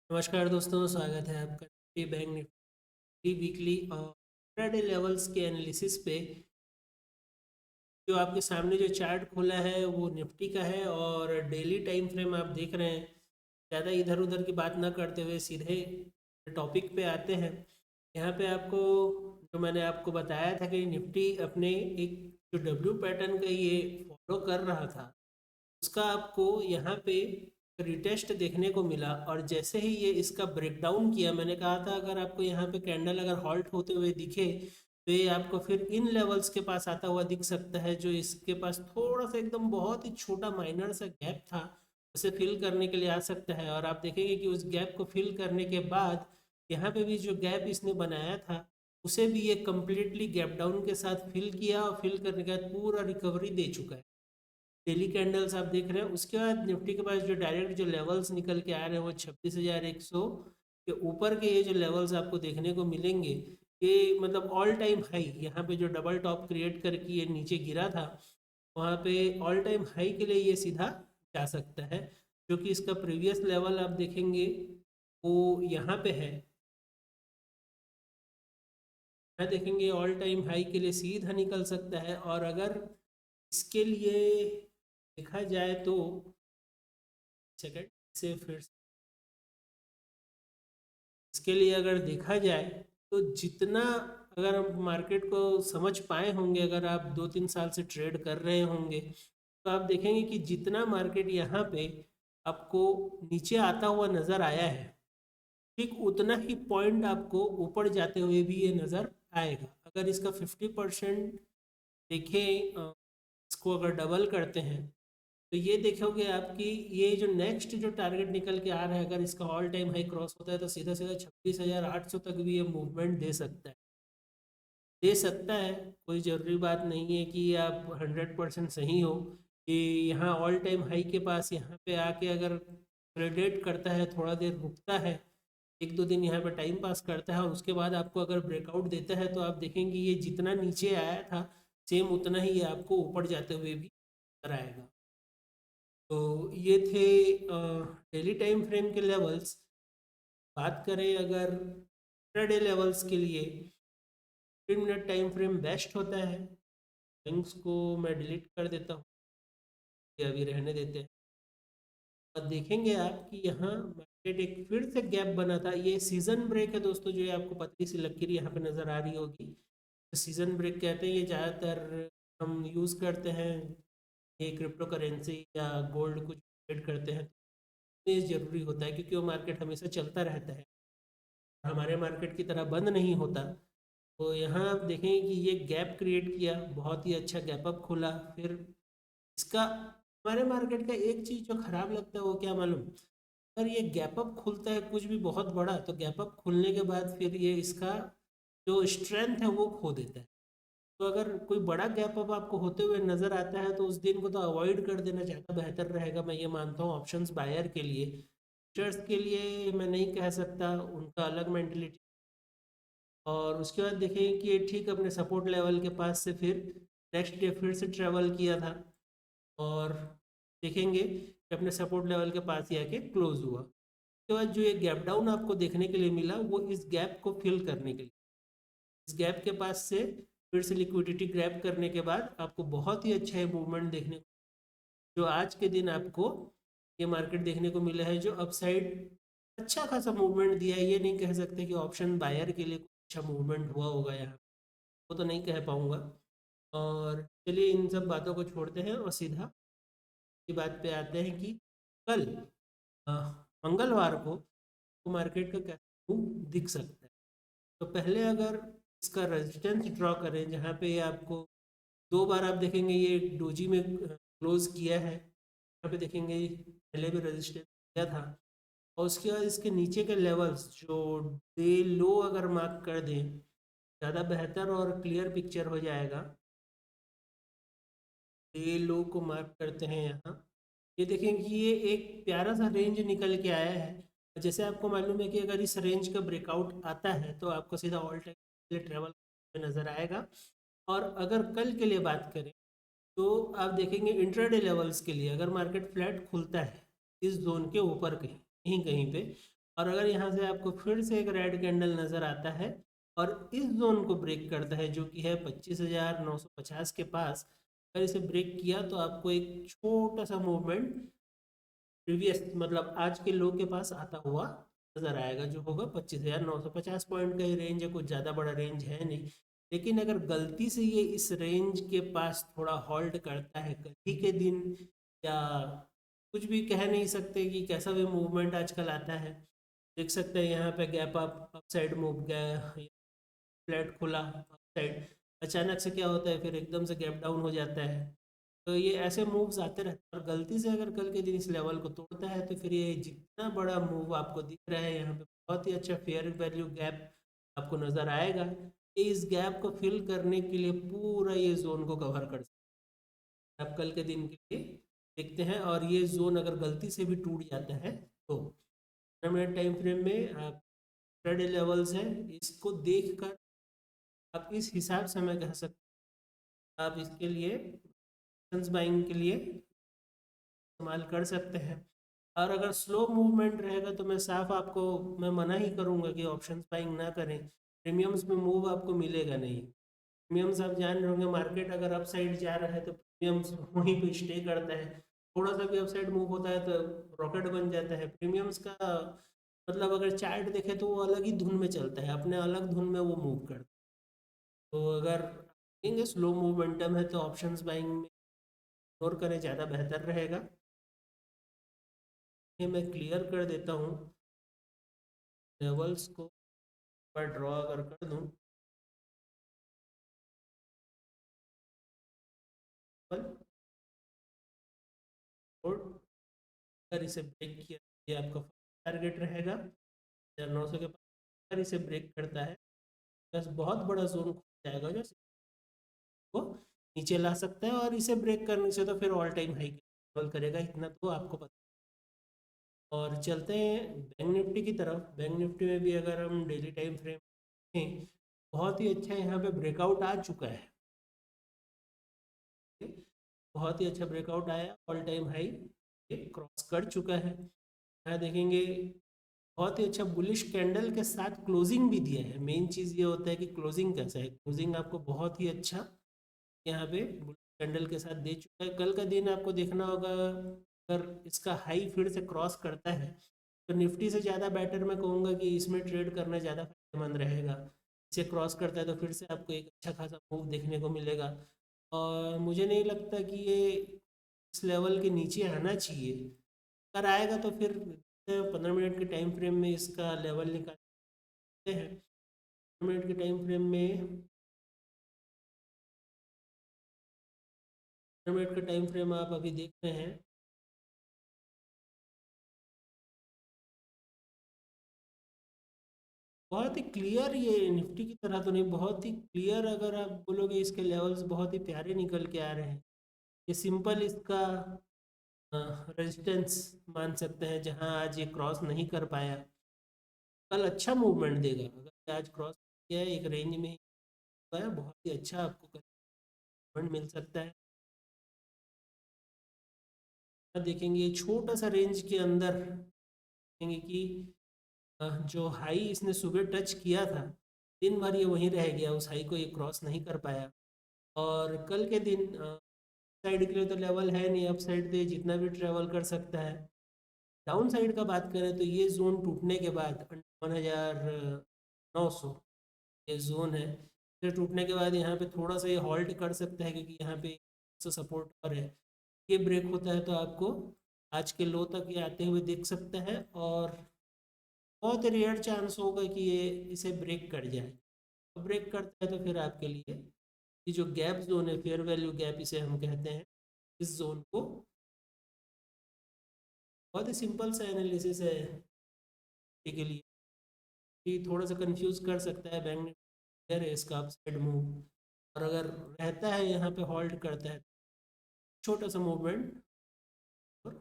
नमस्कार दोस्तों, स्वागत है आपका निफ्टी बैंक निफ्टी वीकली और इंट्राडे लेवल्स के एनालिसिस पे। जो आपके सामने जो चार्ट खुला है वो निफ्टी का है और डेली टाइम फ्रेम आप देख रहे हैं। ज़्यादा इधर उधर की बात ना करते हुए सीधे टॉपिक पे आते हैं। यहाँ पे आपको जो मैंने आपको बताया था कि निफ्टी अपने एक जो डब्ल्यू पैटर्न का ये फॉलो कर रहा था, उसका आपको यहाँ पे रिटेस्ट देखने को मिला। और जैसे ही ये इसका ब्रेकडाउन किया, मैंने कहा था अगर आपको यहाँ पे कैंडल अगर हॉल्ट होते हुए दिखे तो ये आपको फिर इन लेवल्स के पास आता हुआ दिख सकता है, जो इसके पास थोड़ा सा एकदम बहुत ही छोटा माइनर सा गैप था, उसे फिल करने के लिए आ सकता है। और आप देखेंगे कि उस गैप को फिल करने के बाद यहाँ पे भी जो गैप इसने बनाया था उसे भी ये कम्प्लीटली गैप डाउन के साथ फिल किया, और फिल करने के बाद पूरा रिकवरी दे चुका है। डेली कैंडल्स आप देख रहे हैं। उसके बाद निफ्टी के पास जो डायरेक्ट जो लेवल्स निकल के आ रहे हैं वो 26,100 के ऊपर के ये जो लेवल्स आपको देखने को मिलेंगे, ये मतलब ऑल टाइम हाई। यहाँ पे जो डबल टॉप क्रिएट करके ये नीचे गिरा था, वहाँ पे ऑल टाइम हाई के लिए ये सीधा जा सकता है। जो कि इसका प्रीवियस लेवल आप देखेंगे वो यहाँ पे है। यहाँ देखेंगे ऑल टाइम हाई के लिए सीधा निकल सकता है। और अगर इसके लिए देखा जाए तो सेकंड से फिर इसके लिए अगर देखा जाए तो जितना, अगर आप मार्केट को समझ पाए होंगे, अगर आप 2-3 साल से ट्रेड कर रहे होंगे, तो आप देखेंगे कि जितना मार्केट यहाँ पे आपको नीचे आता हुआ नज़र आया है, ठीक उतना ही पॉइंट आपको ऊपर जाते हुए भी ये नज़र आएगा। अगर इसका 50% देखें, इसको अगर डबल करते हैं तो ये देखोगे आपकी ये जो नेक्स्ट जो टारगेट निकल के आ रहा है, अगर इसका ऑल टाइम हाई क्रॉस होता है तो सीधा सीधा 26,800 तक भी ये मूवमेंट दे सकता है। कोई ज़रूरी बात नहीं है कि आप 100% सही हो। कि यहाँ ऑल टाइम हाई के पास यहाँ पे आके अगर क्रेडिट करता है, थोड़ा देर रुकता है, 1-2 दिन यहाँ पे टाइम पास करता है, और उसके बाद आपको अगर ब्रेकआउट देता है तो आप देखेंगे ये जितना नीचे आया था सेम उतना ही ये आपको ऊपर जाते हुए भी नजर आएगा। तो ये थे डेली टाइम फ्रेम के लेवल्स। बात करें अगर इंट्राडे लेवल्स के लिए, 3 मिनट टाइम फ्रेम बेस्ट होता है। लिंक्स को मैं डिलीट कर देता हूँ, ये अभी रहने देते हैं। और देखेंगे आप कि यहाँ मार्केट एक फिर से गैप बना था। ये सीजन ब्रेक है दोस्तों, जो ये आपको पतली सी लकीर यहाँ पे नज़र आ रही होगी, तो सीजन ब्रेक कहते हैं। ये ज़्यादातर हम यूज़ करते हैं, ये क्रिप्टो करेंसी या गोल्ड कुछ ट्रेड करते हैं तो ये ज़रूरी होता है, क्योंकि वो मार्केट हमेशा चलता रहता है, हमारे मार्केट की तरह बंद नहीं होता। तो यहाँ आप देखेंगे कि ये गैप क्रिएट किया, बहुत ही अच्छा गैप अप खुला। फिर इसका हमारे मार्केट का एक चीज़ जो ख़राब लगता है वो क्या मालूम, अगर ये गैप अप खुलता है कुछ भी बहुत बड़ा, तो गैप अप खुलने के बाद फिर ये इसका जो स्ट्रेंथ है वो खो देता है। तो अगर कोई बड़ा गैप अप आपको होते हुए नज़र आता है तो उस दिन को तो अवॉइड कर देना ज़्यादा बेहतर रहेगा, मैं ये मानता हूँ ऑप्शंस बायर के लिए। ट्रेडर्स के लिए मैं नहीं कह सकता, उनका अलग मेंटलिटी। और उसके बाद देखें कि ये ठीक अपने सपोर्ट लेवल के पास से फिर नेक्स्ट डे फिर से ट्रेवल किया था, और देखेंगे कि अपने सपोर्ट लेवल के पास ही आके क्लोज हुआ। उसके बाद जो ये गैप डाउन आपको देखने के लिए मिला वो इस गैप को फिल करने के लिए, इस गैप के पास से फिर से लिक्विडिटी ग्रैब करने के बाद आपको बहुत ही अच्छा मूवमेंट देखने को, जो आज के दिन आपको ये मार्केट देखने को मिला है, जो अपसाइड अच्छा खासा मूवमेंट दिया है। ये नहीं कह सकते कि ऑप्शन बायर के लिए कुछ अच्छा मूवमेंट हुआ होगा यहाँ, वो तो नहीं कह पाऊँगा। और चलिए इन सब बातों को छोड़ते हैं और सीधा की बात पे आते हैं कि कल अ, मंगलवार को तो मार्केट का क्या मूव दिख सकता है। तो पहले अगर इसका रेजिस्टेंस ड्रॉ करें, जहाँ पे आपको 2 बार आप देखेंगे ये डोजी में क्लोज किया है, यहाँ पे देखेंगे पहले भी रेजिस्टेंस किया था। और उसके बाद इसके नीचे के लेवल्स जो डे लो अगर मार्क कर दें, ज़्यादा बेहतर और क्लियर पिक्चर हो जाएगा। डे लो को मार्क करते हैं यहाँ, ये देखें कि ये एक प्यारा सा रेंज निकल के आया है। जैसे आपको मालूम है कि अगर इस रेंज का ब्रेकआउट आता है तो आपको सीधा ऑल टाइम के लिए ट्रेवल नज़र आएगा। और अगर कल के लिए बात करें तो आप देखेंगे इंट्राडे लेवल्स के लिए, अगर मार्केट फ्लैट खुलता है इस जोन के ऊपर कहीं कहीं कहीं पे, और अगर यहाँ से आपको फिर से एक रेड कैंडल नज़र आता है और इस जोन को ब्रेक करता है जो कि है 25,950 के पास, अगर इसे ब्रेक किया तो आपको एक छोटा सा मूवमेंट प्रीवियस मतलब आज के लो के पास आता हुआ नजर आएगा, जो होगा 25,950 पॉइंट का ही रेंज है, कुछ ज़्यादा बड़ा रेंज है नहीं। लेकिन अगर गलती से ये इस रेंज के पास थोड़ा हॉल्ट करता है कल ही के दिन, या कुछ भी कह नहीं सकते कि कैसा भी मूवमेंट आजकल आता है, देख सकते हैं यहाँ पे गैप अप साइड मूव गया, फ्लैट खुला अप साइड, अचानक से क्या होता है फिर एकदम से गैप डाउन हो जाता है। तो ये ऐसे मूव्स आते रहते हैं और गलती से अगर कल के दिन इस लेवल को तोड़ता है तो फिर ये जितना बड़ा मूव आपको दिख रहा है यहाँ पे बहुत ही अच्छा फेयर वैल्यू गैप आपको नज़र आएगा। ये इस गैप को फिल करने के लिए पूरा ये जोन को कवर कर सकते हैं। आप कल के दिन के लिए देखते हैं और ये जोन अगर गलती से भी टूट जाता है तो 15 मिनट टाइम फ्रेम में आप ट्रेड लेवल्स हैं, इसको देखकर आप इस हिसाब से मैं कह सकता हूँ आप इसके लिए ऑप्शंस बाइंग के लिए इस्तेमाल कर सकते हैं। और अगर स्लो मूवमेंट रहेगा तो मैं साफ आपको मैं मना ही करूँगा कि ऑप्शंस बाइंग ना करें, प्रीमियम्स में मूव आपको मिलेगा नहीं। प्रीमियम्स आप जान रहे होंगे, मार्केट अगर अप साइड जा रहा है तो प्रीमियम्स वहीं पे स्टे करता है, थोड़ा सा भी अप साइड मूव होता है तो रॉकेट बन जाता है। प्रीमियम्स का मतलब अगर चार्ट देखे तो वो अलग ही धुन में चलता है, अपने अलग धुन में वो मूव करता है। तो अगर देखेंगे स्लो मोमेंटम है तो ऑप्शंस बाइंग में इग्नोर करें, ज़्यादा बेहतर रहेगा। ये मैं क्लियर कर देता हूँ लेवल्स को, पर ड्रॉ अगर कर दूँ पर और अगर इसे ब्रेक किया ये आपका टारगेट रहेगा 900 के पास। अगर इसे ब्रेक करता है बस बहुत बड़ा जोन खुल जाएगा जो को नीचे ला सकता है, और इसे ब्रेक करने से तो फिर ऑल टाइम हाई लेवल करेगा, इतना तो आपको पता। और चलते हैं बैंक निफ्टी की तरफ। बैंक निफ्टी में भी अगर हम डेली टाइम फ्रेम में बहुत ही अच्छा यहाँ पे ब्रेकआउट आ चुका है, बहुत ही अच्छा ब्रेकआउट आया, ऑल टाइम हाई ये क्रॉस कर चुका है। यहाँ देखेंगे बहुत ही अच्छा बुलिश कैंडल के साथ क्लोजिंग भी दिया है। मेन चीज़ ये होता है कि क्लोजिंग कैसा है, क्लोजिंग आपको बहुत ही अच्छा यहाँ पे बुलिश कैंडल के साथ दे चुका है। कल का दिन आपको देखना होगा अगर इसका हाई फिर से क्रॉस करता है तो निफ्टी से ज़्यादा बेटर मैं कहूँगा कि इसमें ट्रेड करना ज़्यादा फायदेमंद रहेगा। इसे क्रॉस करता है तो फिर से आपको एक अच्छा खासा मूव देखने को मिलेगा, और मुझे नहीं लगता कि ये इस लेवल के नीचे आना चाहिए। अगर आएगा तो फिर 15 मिनट के टाइम फ्रेम में इसका लेवल निकालते हैं। 15 मिनट के टाइम फ्रेम में 15 मिनट का टाइम फ्रेम आप अभी देख रहे हैं, बहुत ही क्लियर, ये निफ्टी की तरह तो नहीं, बहुत ही क्लियर। अगर आप बोलोगे इसके लेवल्स बहुत ही प्यारे निकल के आ रहे हैं, ये सिंपल इसका रेजिस्टेंस मान सकते हैं जहां आज ये क्रॉस नहीं कर पाया, कल अच्छा मूवमेंट देगा। अगर आज क्रॉस किया है एक रेंज में हुआ है, बहुत ही अच्छा आपको कल मूवमेंट मिल सकता है। अब देखेंगे ये छोटा सा रेंज के अंदर देखेंगे कि जो हाई इसने सुबह टच किया था, दिन भर ये वहीं रह गया, उस हाई को ये क्रॉस नहीं कर पाया। और कल के दिन साइड के लिए तो लेवल है नहीं, अप साइड पे जितना भी ट्रेवल कर सकता है। डाउन साइड का बात करें तो ये जोन टूटने के बाद 51,900 ये जोन है, फिर टूटने के बाद यहाँ पे थोड़ा सा ये हॉल्ट कर सकता है क्योंकि यहाँ पे सपोर्ट पर है। ये ब्रेक होता है तो आपको आज के लो तक ये आते हुए दिख सकता है, और बहुत रेयर चांस होगा कि ये इसे ब्रेक कर जाए। तो ब्रेक करता है तो फिर आपके लिए ये जो गैप जोन है, फेयर वैल्यू गैप इसे हम कहते हैं, इस जोन को बहुत ही सिंपल सा एनालिसिस है के लिए कि थोड़ा सा कंफ्यूज कर सकता है। बैंक निफ्टी है इसका अप साइड मूव, और अगर रहता है यहाँ पे हॉल्ट करता है छोटा सा मूवमेंट। और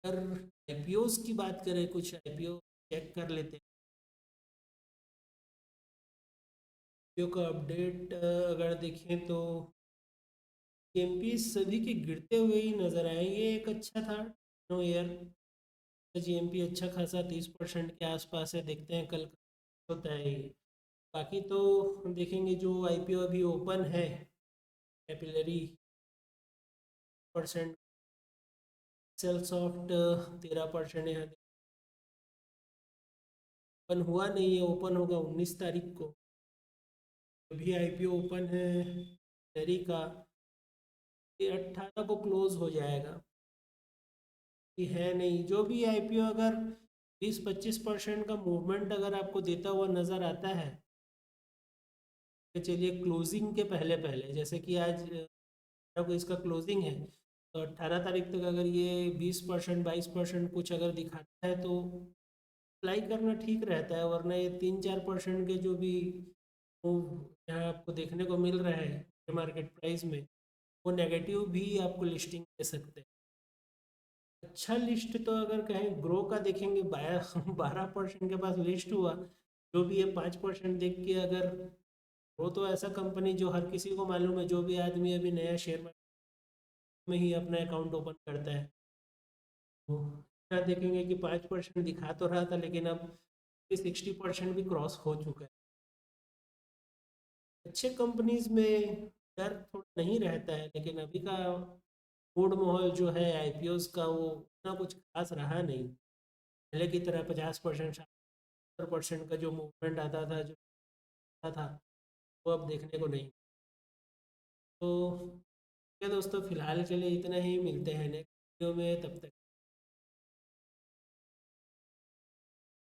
अगर आईपीओस की बात करें, कुछ आईपीओ चेक कर लेते हैं। आईपीओ का अपडेट अगर देखें तो जीएमपी सभी के गिरते हुए ही नज़र आए। ये एक अच्छा था नो ईयर, जीएमपी अच्छा खासा 30% के आसपास है। देखते हैं कल होता है ये। बाकी तो देखेंगे जो आईपीओ अभी ओपन है, कैपिलरी परसेंट, सेल सॉफ्ट 13% यहाँ ओपन हुआ नहीं है, ओपन होगा 19 तारीख को। अभी आईपीओ ओपन है कैपिलरी का, ये 18 को क्लोज हो जाएगा। ये है नहीं, जो भी आईपीओ अगर 20-25% का मूवमेंट अगर आपको देता हुआ नज़र आता है, तो चलिए क्लोजिंग के पहले पहले, जैसे कि आज को इसका क्लोजिंग है, तो 18 तारीख तक अगर ये 20% 22% कुछ अगर दिखाता है तो अप्लाई करना ठीक रहता है। वरना ये 3-4% के जो भी मूव यहाँ आपको देखने को मिल रहा है मार्केट प्राइस में, वो नेगेटिव भी आपको लिस्टिंग दे सकते हैं। अच्छा लिस्ट तो अगर कहें ग्रो का देखेंगे, 12% के पास लिस्ट हुआ, जो भी ये 5% देख के अगर, वो तो ऐसा कंपनी जो हर किसी को मालूम है, जो भी आदमी अभी नया शेयर मार्केट में ही अपना अकाउंट ओपन करता है, वो क्या देखेंगे कि 5% दिखा तो रहा था, लेकिन अब 60% भी क्रॉस हो चुका है। अच्छे कंपनीज में डर थोड़ा नहीं रहता है, लेकिन अभी का मूड माहौल जो है आईपीओस का, वो उतना कुछ खास रहा नहीं। पहले की तरह 50% 70% का जो मूवमेंट आता था, जो आता था, वो अब देखने को नहीं। तो ये दोस्तों फिलहाल के लिए इतना ही, मिलते हैं नेक्स्ट वीडियो में, तब तक